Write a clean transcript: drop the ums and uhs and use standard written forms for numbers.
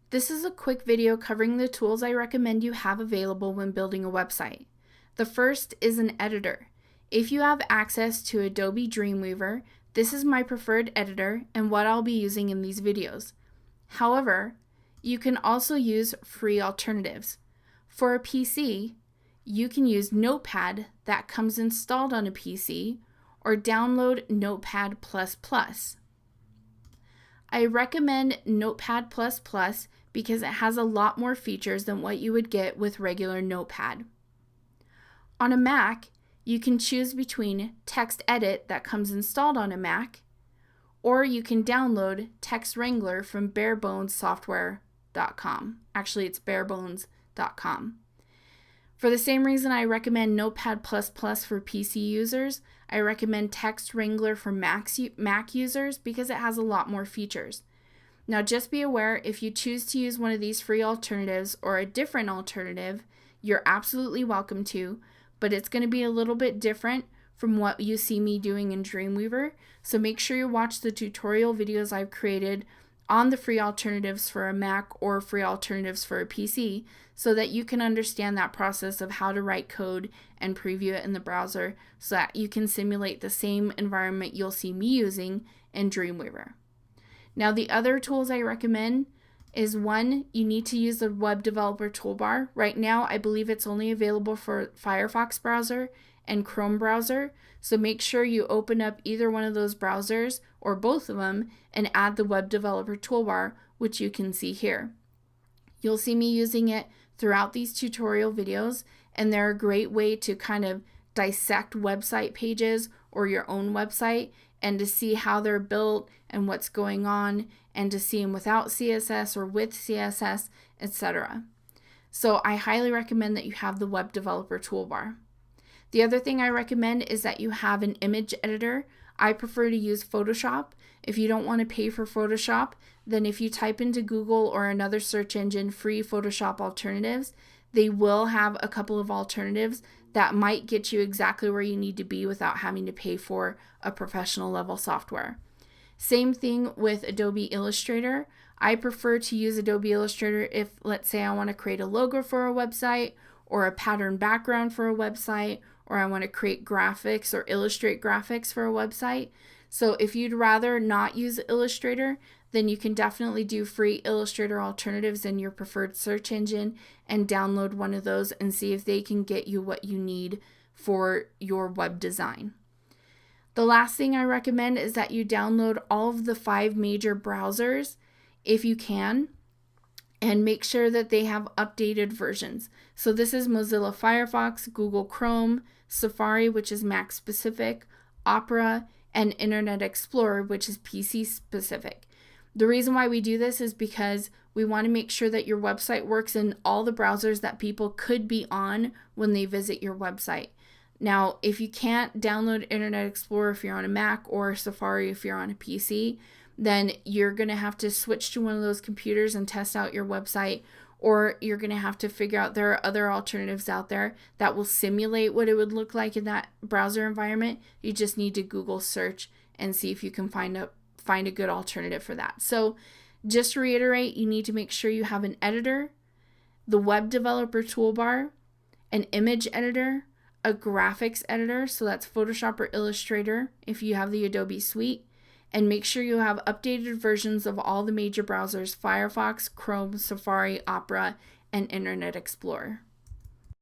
This is a quick video covering the tools I recommend you have available when building a website. The first is an editor. If you have access to Adobe Dreamweaver, this is my preferred editor and what I'll be using in these videos. However, you can also use free alternatives. For a PC, you can use Notepad that comes installed on a PC or download Notepad++. I recommend Notepad++ because it has a lot more features than what you would get with regular Notepad. On a Mac, you can choose between TextEdit that comes installed on a Mac, or you can download Text Wrangler from barebonessoftware.com. Actually, it's barebones.com. For the same reason I recommend Notepad++ for PC users, I recommend Text Wrangler for Mac users because it has a lot more features. Now just be aware, if you choose to use one of these free alternatives or a different alternative, you're absolutely welcome to, but it's going to be a little bit different from what you see me doing in Dreamweaver, so make sure you watch the tutorial videos I've created on the free alternatives for a Mac or free alternatives for a PC so that you can understand that process of how to write code and preview it in the browser so that you can simulate the same environment you'll see me using in Dreamweaver. Now the other tools I recommend is one, you need to use the web developer toolbar. Right now I believe it's only available for Firefox browser and Chrome browser, so make sure you open up either one of those browsers or both of them and add the web developer toolbar, which you can see here. You'll see me using it throughout these tutorial videos, and they're a great way to kind of dissect website pages or your own website and to see how they're built and what's going on, and to see them without CSS or with CSS, etc. So I highly recommend that you have the web developer toolbar. The other thing I recommend is that you have an image editor. I prefer to use Photoshop. If you don't want to pay for Photoshop, then if you type into Google or another search engine free Photoshop alternatives, they will have a couple of alternatives that might get you exactly where you need to be without having to pay for a professional level software. Same thing with Adobe Illustrator. I prefer to use Adobe Illustrator if, let's say, I want to create a logo for a website or a pattern background for a website, or I want to create graphics or illustrate graphics for a website. So if you'd rather not use Illustrator, then you can definitely do free Illustrator alternatives in your preferred search engine and download one of those and see if they can get you what you need for your web design. The last thing I recommend is that you download all of the 5 major browsers if you can, and make sure that they have updated versions. So this is Mozilla Firefox, Google Chrome, Safari, which is Mac specific, Opera, and Internet Explorer, which is PC specific. The reason why we do this is because we want to make sure that your website works in all the browsers that people could be on when they visit your website. Now, if you can't download Internet Explorer if you're on a Mac or Safari if you're on a PC, then you're going to have to switch to one of those computers and test out your website, or you're going to have to figure out there are other alternatives out there that will simulate what it would look like in that browser environment. You just need to Google search and see if you can find a good alternative for that. So just to reiterate, you need to make sure you have an editor, the web developer toolbar, an image editor, a graphics editor, so that's Photoshop or Illustrator if you have the Adobe suite, and make sure you have updated versions of all the major browsers: Firefox, Chrome, Safari, Opera, and Internet Explorer.